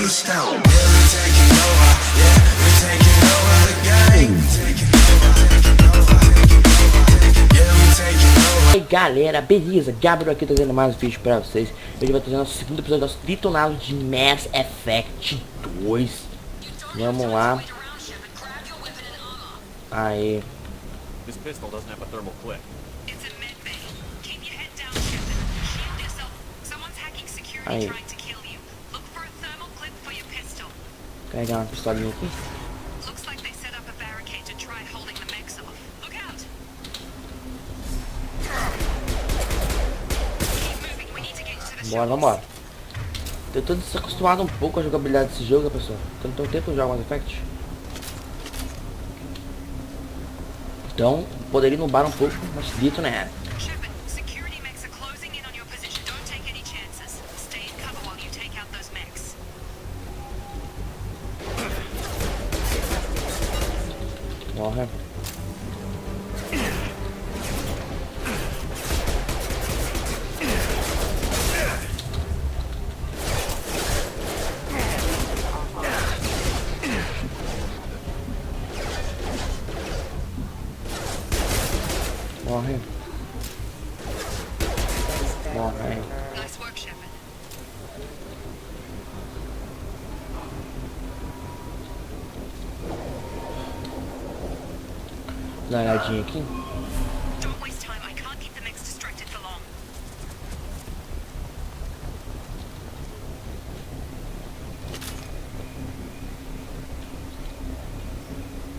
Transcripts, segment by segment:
beast now. Yeah, we taking over. Yeah, we taking over the game. Yeah, we taking over. E aí galera, beleza? Gabriel aqui trazendo mais um vídeo pra vocês. Hoje vai trazer nosso segundo episódio do nosso Detonado de Mass Effect 2. Vamos lá. Aí. This pistol doesn't have a thermal clip. It's a med bay. Keep your head down, Shepard. Shield yourself. Someone's hacking security trying to kill you. Look for a thermal clip for your pistol. Carregar uma pistolinha aqui. Looks like they set up a barricade to try holding the mechs off. Look out. Keep moving. We need to get to the Bora, vambora. Eu tô desacostumado um pouco com a jogabilidade desse jogo, pessoal. Eu não tenho tempo de jogar Mass Effect. Então, poderia inovar um pouco, mas dito né. Shepard, security mechs are closing in on your position. Don't take any chances. Stay in cover while you take out those mechs. Morre. Morre. Morre. Nice work, Shepard. Dá uma olhadinha aqui. Don't waste time. I can't keep the mechs distracted for long.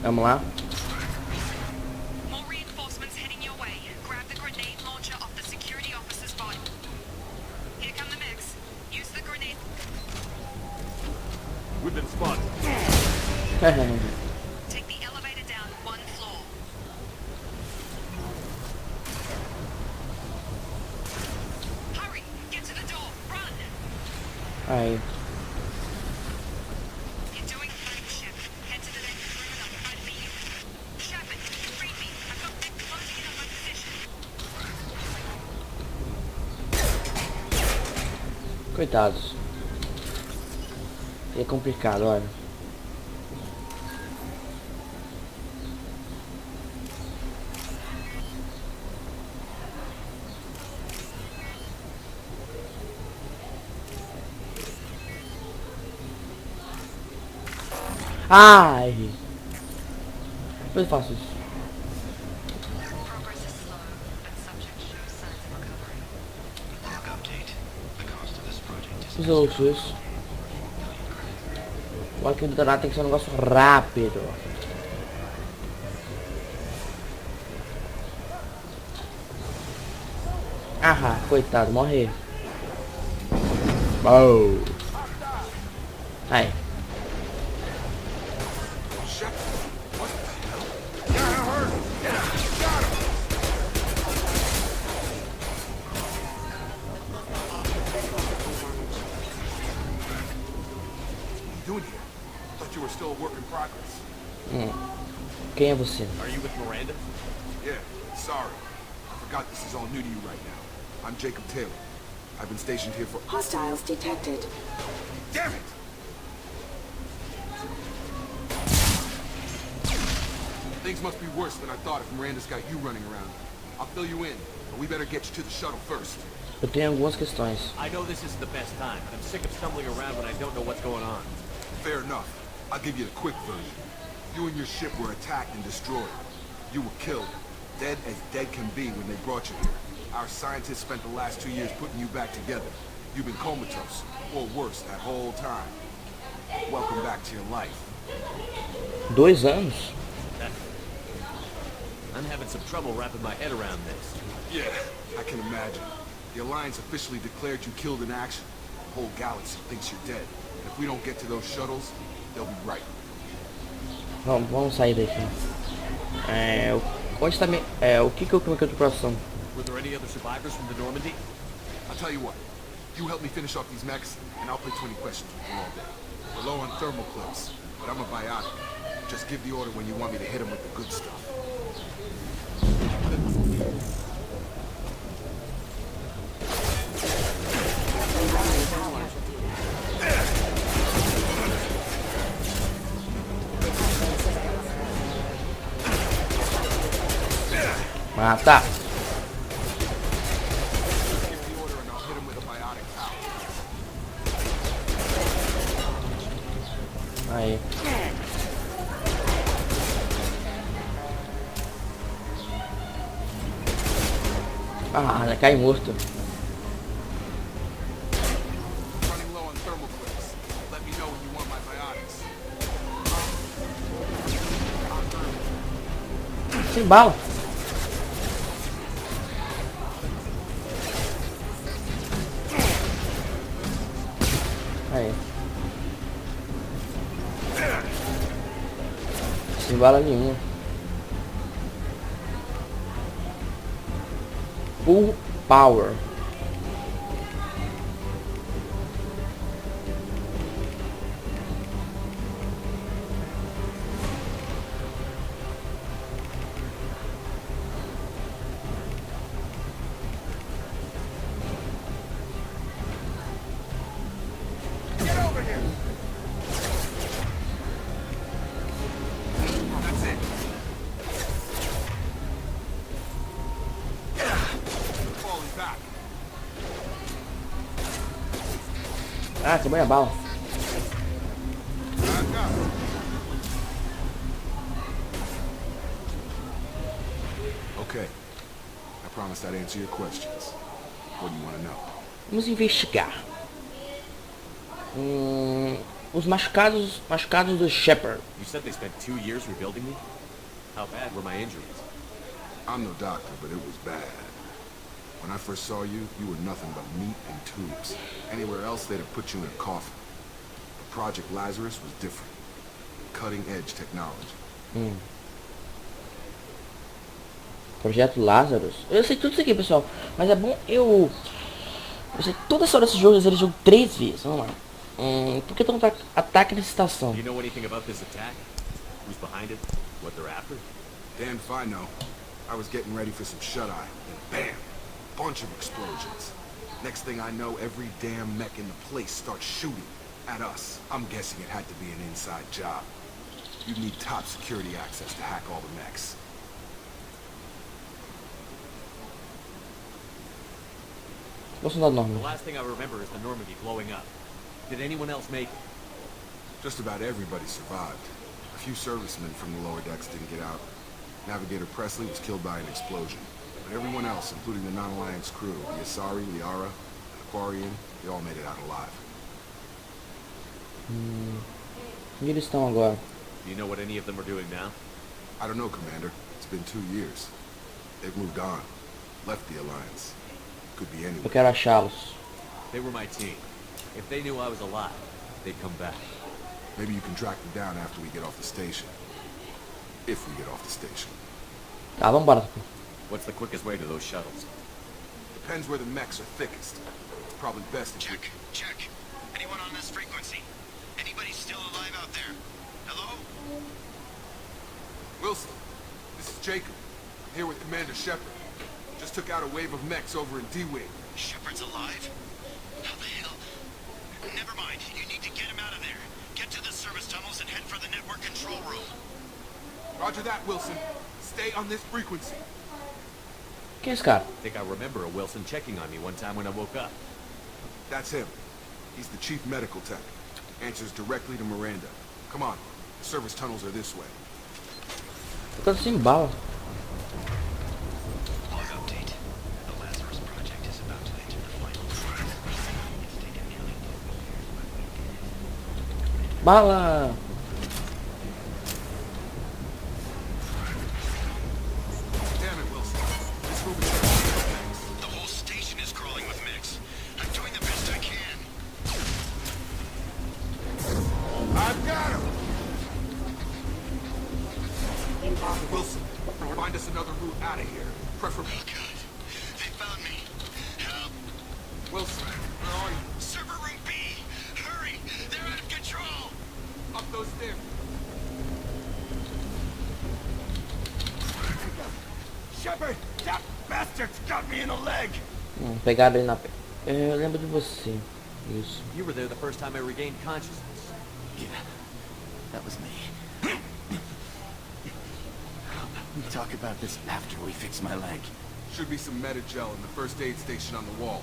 Vamos lá. More reinforcements heading your way. Grab the grenade launcher off the security officer's body. Here come the mechs. Use the grenade. We've been spotted. Take the elevator down one floor. Hurry! Get to the door! Run! Aí. You're doing fine, Shep. Head to the next room and I'll try to beat you. Shepard, read me. I've got mechs closing in on my position. Coitados. É complicado, olha. Ai! Eu faço isso. Progress is slow, but subject shows signs of recovery. Log update. The cost of this project is Os outros. Agora que o Detonado tem que ser um negócio rápido. Ah, coitado, morre. Bow. Aí. Doing here? Thought you were still a work in progress. Quem é você? Are you with Miranda? Yeah, sorry. I forgot this is all new to you right now. I'm Jacob Taylor. I've been stationed here for... Hostiles detected. Damn it! Things must be worse than I thought if Miranda's got you running around. I'll fill you in, but we better get you to the shuttle first. Eu tenho algumas questões. I know this isn't the best time, but I'm sick of stumbling around when I don't know what's going on. Fair enough. I'll give you the quick version. You and your ship were attacked and destroyed. You were killed, dead as dead can be when they brought you here. Our scientists spent the last 2 years putting you back together. You've been comatose, or worse, that whole time. Welcome back to your life. 2 anos? I'm having some trouble wrapping my head around this. Yeah, I can imagine. The Alliance officially declared you killed in action. The whole galaxy thinks you're dead. And if we don't get to those shuttles, they'll be right. Vamos sair daqui. Onde está o que eu coloquei de próximo? Were there any other survivors from the Normandy? I'll tell you what. You help me finish off these mechs, and I'll play 20 questions with you all day. We're low on thermal clips, but I'm a biotic. Just give the order when you want me to hit them with the good stuff. Ah, tá. Give the order and I'll hit him with a biotic power. Aí. Ah, já cai morto. Running low on thermal clips. Let me know when you want my biotics. Sem bala. Aí. Sem bala nenhuma. Full power. Get over here! That's it. Falling back. Ah, quebrei a bala. Back up. Okay. I promised I'd answer your questions. What do you want to know? Vamos investigar. Os machucados do Shepard. You said they spent 2 years rebuilding me? How bad were my injuries? I'm no doctor, but it was bad. When I first saw you, you were nothing but meat and tubes. Anywhere else, they'd have put you in a coffin. But Project Lazarus was different. Cutting-edge technology. Projeto Lazarus. Eu sei tudo isso aqui, pessoal. Mas é bom eu sei toda a história desse jogo. Ele jogou 3 vezes. Vamos lá. Por que tanto ataque nessa estação? Do you know anything about this attack? Who's behind it? What they're after? Damn if I know. I was getting ready for some shut-eye, and bam! Bunch of explosions. Next thing I know, every damn mech in the place starts shooting at us. I'm guessing it had to be an inside job. You'd need top security access to hack all the mechs. Vou soldado The normal. last thing I remember is the Normandy blowing up. Did anyone else make it? Just about everybody survived. A few servicemen from the lower decks didn't get out. Navigator Presley was killed by an explosion. But everyone else, including the non-Alliance crew, the Asari, Liara, the Aquarian, they all made it out alive. Onde eles estão agora? Do you know what any of them are doing now? I don't know, Commander. It's been 2 years. They've moved on. Left the Alliance. Could be Eu anywhere. quero achá-los. They were my team. If they knew I was alive, they'd come back. Maybe you can track them down after we get off the station. If we get off the station. Tá, vambora. What's the quickest way to those shuttles? Depends where the mechs are thickest. It's probably best if we... Check. Anyone on this frequency? Anybody still alive out there? Hello? Wilson, this is Jacob. I'm here with Commander Shepard. Just took out a wave of mechs over in D-Wing. Shepard's alive? How the hell? Never mind. You need to get him out of there. Get to the service tunnels and head for the network control room. Roger that, Wilson. Stay on this frequency. Quem é esse cara? I think I remember a Wilson checking on me one time when I woke up. That's him. He's the chief medical tech. Answers directly to Miranda. Come on. The service tunnels are this way. Eu tô sem bala. Log update. The Lazarus project is about to enter the final phase. It's taken nearly Bala! Damn it, Wilson. This room is... The whole station is crawling with mechs. I'm doing the best I can. I've got him! Wilson, find us another route out of here. Preferably... Oh, God. They found me. Help. Wilson, where are you? Server room B. Hurry. They're out of control. Up those stairs. Shepard, that bastard's got me in the leg. Pegaram ele na... Eu lembro de você. Isso. You were there the first time I regained consciousness. Yeah, that was me. We'll talk about this after we fix my leg. Should be some Metagel in the first aid station on the wall.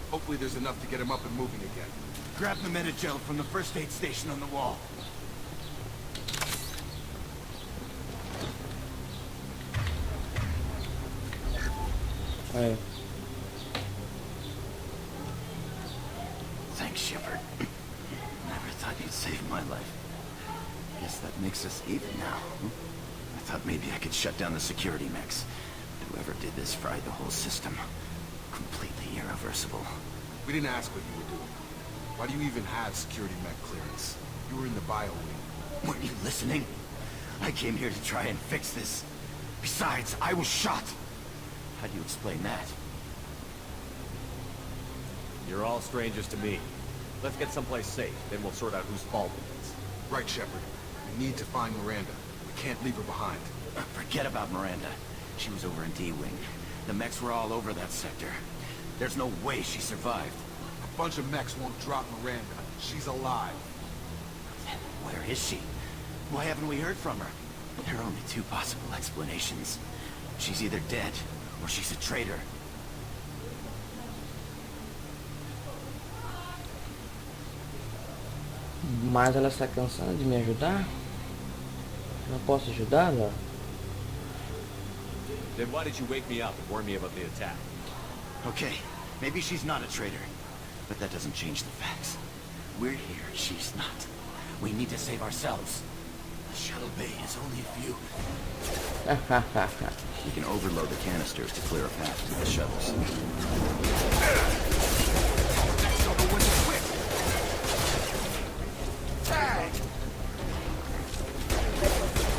Hopefully there's enough to get him up and moving again. Grab the Metagel from the first aid station on the wall. Aí. Thanks, Shepard. Never thought you'd save my life. Guess that makes us even now. I thought maybe I could shut down the security mechs. But whoever did this fried the whole system. Completely irreversible. We didn't ask what you were doing. Why do you even have security mech clearance? You were in the bio wing. Weren't you listening? I came here to try and fix this. Besides, I was shot. How do you explain that? You're all strangers to me. Let's get someplace safe, then we'll sort out whose fault it is. Right, Shepard. We need to find Miranda. We can't leave her behind. Forget about Miranda. She was over in D-Wing. The mechs were all over that sector. There's no way she survived. A bunch of mechs won't drop Miranda. She's alive. Then where is she? Why haven't we heard from her? There are only two possible explanations. She's either dead, or she's a traitor. Mas ela está cansada de me ajudar? Não posso ajudá-la? Then why did you wake me up and warn me about the attack? Okay, maybe she's not a traitor. But that doesn't change the facts. We're here, she's not. We need to save ourselves. The shuttle bay is only a few. We can overload the canisters to clear a path to the shuttles.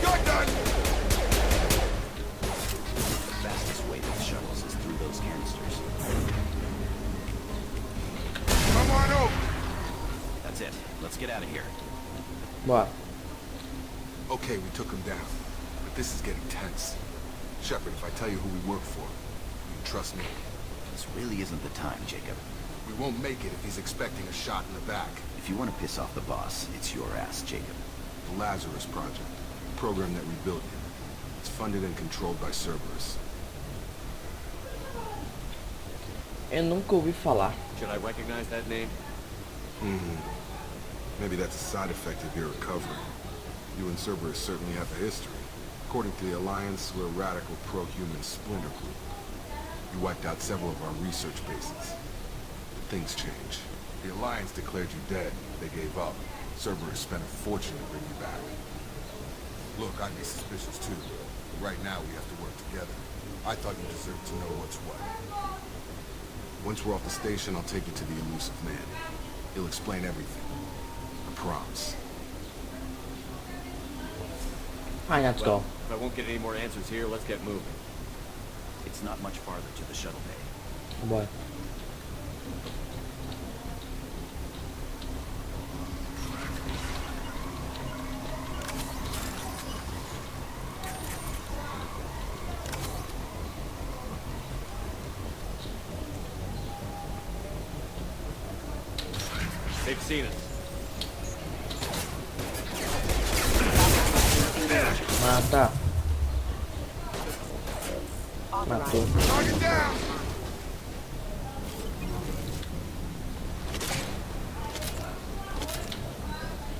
You're done! The fastest way to the shuttles is through those canisters. Come on over! That's it. Let's get out of here. Bora. Okay, we took him down. But this is getting tense. Shepard, if I tell you who we work for, you trust me? This really isn't the time, Jacob. We won't make it if he's expecting a shot in the back. If you want to piss off the boss, it's your ass, Jacob. The Lazarus Project, a program that rebuilt you. It's funded and controlled by Cerberus. Eu nunca ouvi falar. Should I recognize that name? Maybe that's a side effect of your recovery. You and Cerberus certainly have a history. According to the Alliance, we're a radical pro-human splinter group. You wiped out several of our research bases. But things change. The Alliance declared you dead. They gave up. Cerberus spent a fortune to bring you back. Look, I'd be suspicious too. But right now, we have to work together. I thought you deserved to know what's what. Once we're off the station, I'll take you to the elusive man. He'll explain everything. I promise. Alright, let's go. If I won't get any more answers here, let's get moving. It's not much farther to the shuttle bay. Bora. They've seen us. Mata. Matou. Target down!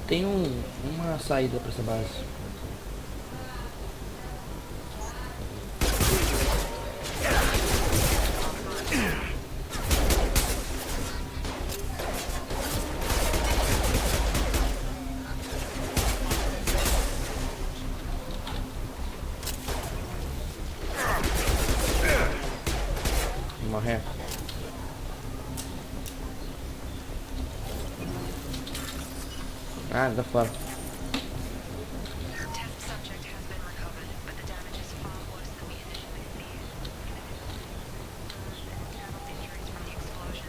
Tem uma saída pra essa base. Morrer. Ah, da fora. Test subject has been recovered, but the damage is far worse than we initially feared. Internal injuries from the explosion.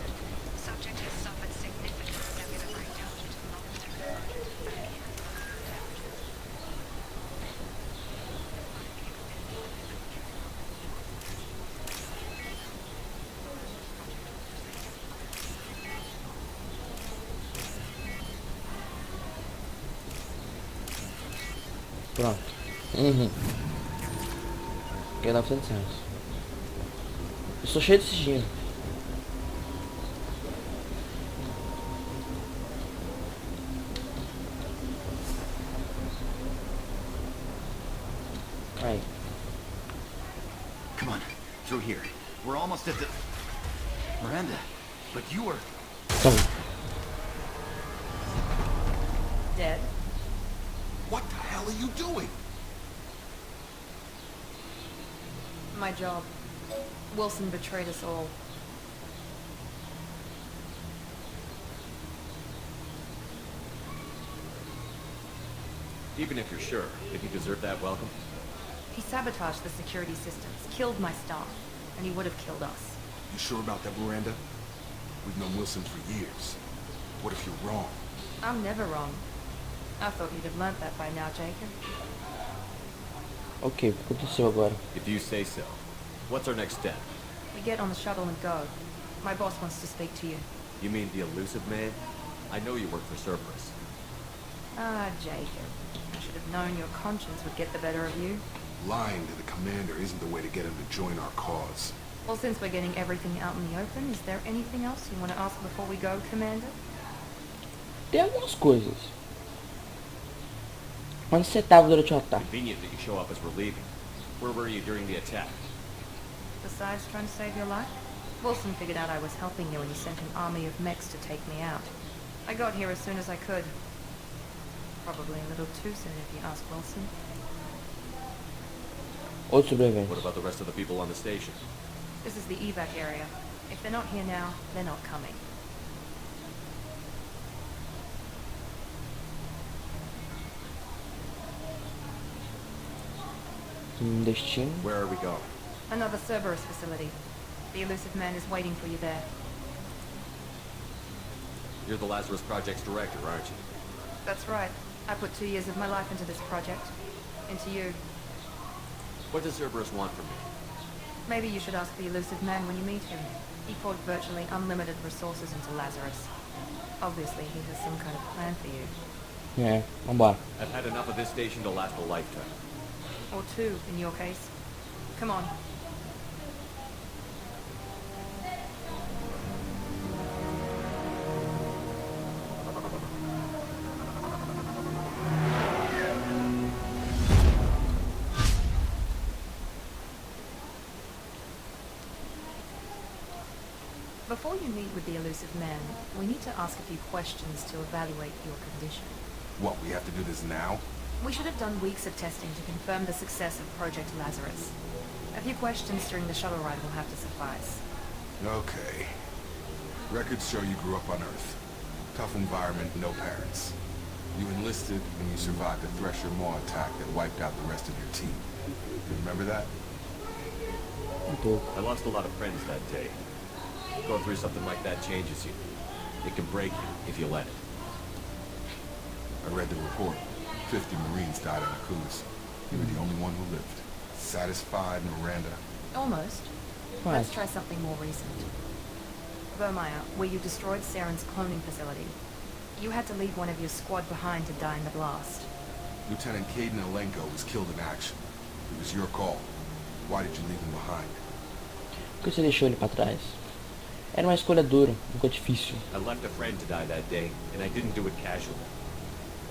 Subject has suffered significant cellular breakdown due to long-term exposure to fatty and fluid damages. Pronto. Ganhei 900 reais. Eu sou cheio desse dinheiro. Aí. Come on, through here. We're almost at the... Miranda, but you were... Toma. Dead. What the hell are you doing? My job. Wilson betrayed us all. Even if you're sure, did he deserve that welcome? He sabotaged the security systems, killed my staff, and he would have killed us. You sure about that, Miranda? We've known Wilson for years. What if you're wrong? I'm never wrong. I thought you'd have learnt that by now, Jacob. Ok, o que aconteceu agora? If you say so. What's our next step? We get on the shuttle and go. My boss wants to speak to you. You mean the elusive man? I know you work for Cerberus. Ah, Jacob. I should have known your conscience would get the better of you. Lying to the commander isn't the way to get him to join our cause. Well, since we're getting everything out in the open, is there anything else you want to ask before we go, Commander? Tem algumas coisas. Onde você estava durante o ataque? Convenient that you show up as we're leaving. Where were you during the attack? Besides trying to save your life, Wilson figured out I was helping you and he sent an army of mechs to take me out. I got here as soon as I could. Probably a little too soon if you ask Wilson. Outros sobreviventes. What about the rest of the people on the station? This is the evac area. If they're not here now, they're not coming. Destino. Where are we going? Another Cerberus facility. The elusive man is waiting for you there. You're the Lazarus Project's director, aren't you? That's right. I put 2 years of my life into this project. Into you. What does Cerberus want from me? Maybe you should ask the elusive man when you meet him. He poured virtually unlimited resources into Lazarus. Obviously, he has some kind of plan for you. É, vambora. I've had enough of this station to last a lifetime. Or 2, in your case. Come on. Before you meet with the elusive man, we need to ask a few questions to evaluate your condition. What, we have to do this now? We should have done weeks of testing to confirm the success of Project Lazarus. A few questions during the shuttle ride will have to suffice. Okay. Records show you grew up on Earth. Tough environment, no parents. You enlisted and you survived a Thresher Maw attack that wiped out the rest of your team. You remember that? Pouco. I lost a lot of friends that day. Going through something like that changes you. It can break you if you let it. I read the report. 50 Marines died on a cruise. You were the only one who lived. Satisfied, Miranda? Almost. Right. Let's try something more recent. Vermeer, where you destroyed Saren's cloning facility. You had to leave one of your squad behind to die in the blast. Lieutenant Caden Alenko was killed in action. It was your call. Why did you leave him behind? Por que você deixou ele pra trás? Era uma escolha dura, um pouco difícil. I left a friend to die that day, and I didn't do it casually.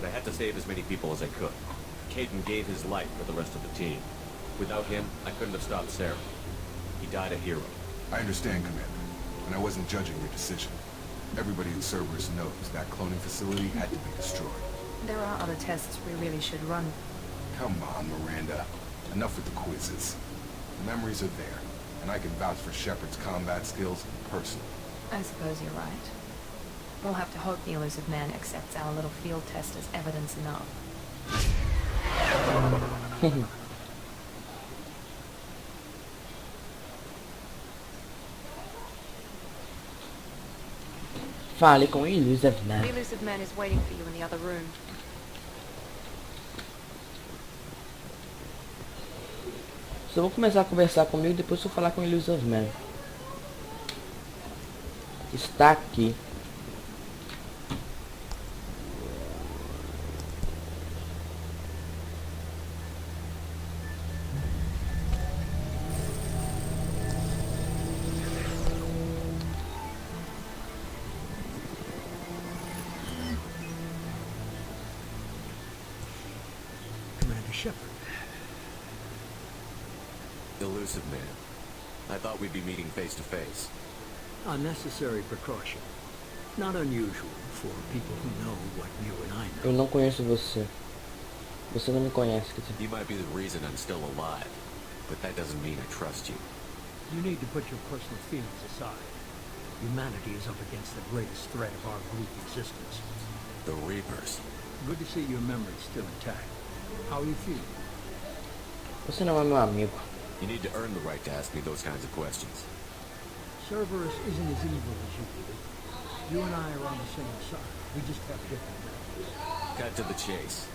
But I had to save as many people as I could. Caden gave his life for the rest of the team. Without him, I couldn't have stopped Sarah. He died a hero. I understand, Commander, and I wasn't judging your decision. Everybody in Cerberus knows that cloning facility had to be destroyed. There are other tests we really should run. Come on, Miranda. Enough with the quizzes. The memories are there, and I can vouch for Shepard's combat skills personally. I suppose you're right. We'll have to hope the elusive man accepts our little field test as evidence enough. Fale com o Elusive The Man. elusive man is waiting for you in the other room. Só vou começar a conversar comigo e depois eu vou falar com o Elusive Man. Está aqui. Shepard. Elusive man. I thought we'd be meeting face to face. Unnecessary precaution. Not unusual for people who know what you and I Eu know. não conheço você. Você não me conhece, quer dizer. You might be the reason I'm still alive, but that doesn't mean I trust you. You need to put your personal feelings aside. Humanity is up against the greatest threat of our group existence. The Reapers. Good to see your memory still intact. How are you feeling? Você não é meu amigo. You need to earn the right to ask me those kinds of questions. Cerberus isn't as evil as you believe. You and I are on the same side. We just have different methods. Cut to the chase.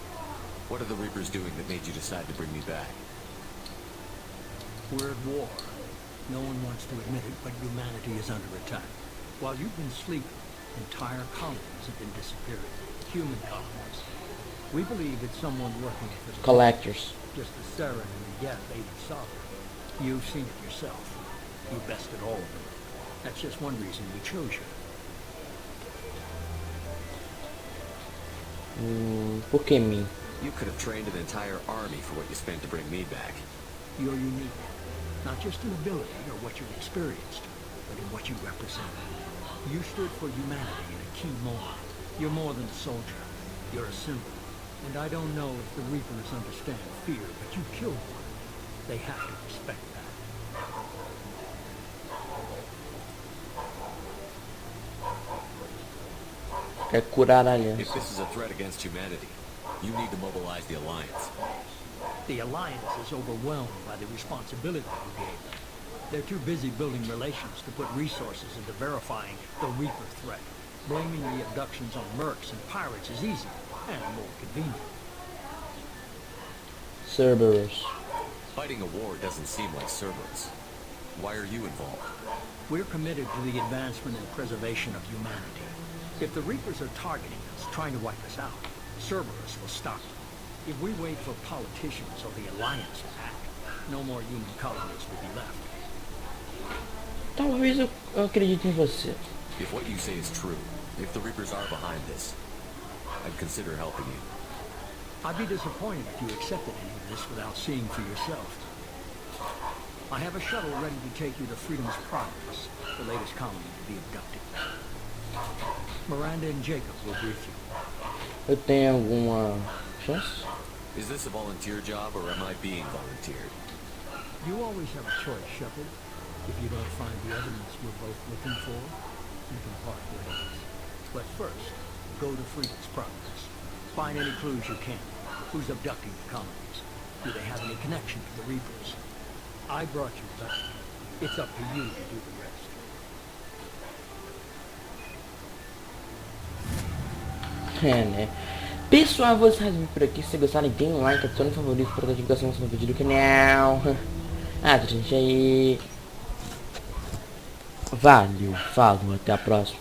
What are the Reapers doing that made you decide to bring me back? We're at war. No one wants to admit it, but humanity is under attack. While you've been sleeping, entire colonies have been disappearing. Human colonies. We believe it's someone working for the Collectors. just as Saren and the Geth aided Sovereign. You've seen it yourself. You bested all of them. That's just one reason we chose you. Por que mim? You could have trained an entire army for what you spent to bring me back. You're unique. Not just in ability or what you experienced, but in what you represent. You stood for humanity in a key moment. You're more than a soldier. You're a symbol. And I don't know if the Reapers understand fear, but you killed one. They have to respect that. Quer curar a If aliança. this is a threat against humanity, you need to mobilize the Alliance. The Alliance is overwhelmed by the responsibility you gave them. They're too busy building relations to put resources into verifying the Reaper threat. Blaming the abductions on mercs and pirates is easy and more convenient. Cerberus. Fighting a war doesn't seem like Cerberus. Why are you involved? We're committed to the advancement and preservation of humanity. If the Reapers are targeting us, trying to wipe us out, Cerberus will stop them. If we wait for politicians or the Alliance to act, no more human colonies will be left. Talvez eu acredite em você. If what you say is true, if the Reapers are behind this, I'd consider helping you. I'd be disappointed if you accepted any of this without seeing for yourself. I have a shuttle ready to take you to Freedom's Progress, the latest colony to be abducted. Miranda and Jacob will brief you. Eu tenho alguma chance? Is this a volunteer job or am I being volunteered? You always have a choice, Shepard. If you don't find the evidence we're both looking for, you can part ways. But first, go to Freedom's Progress. Find any clues you can. Who's abducting the colonies? Do they have any connection to the Reapers? I brought you back. It's up to you to do the rest. É, né? Pessoal, vou encerrar por aqui. Se gostarem, deem um like, adicione favorito para a divulgação do vídeo do canal. Ah, gente, aí. Valeu, falou, até a próxima.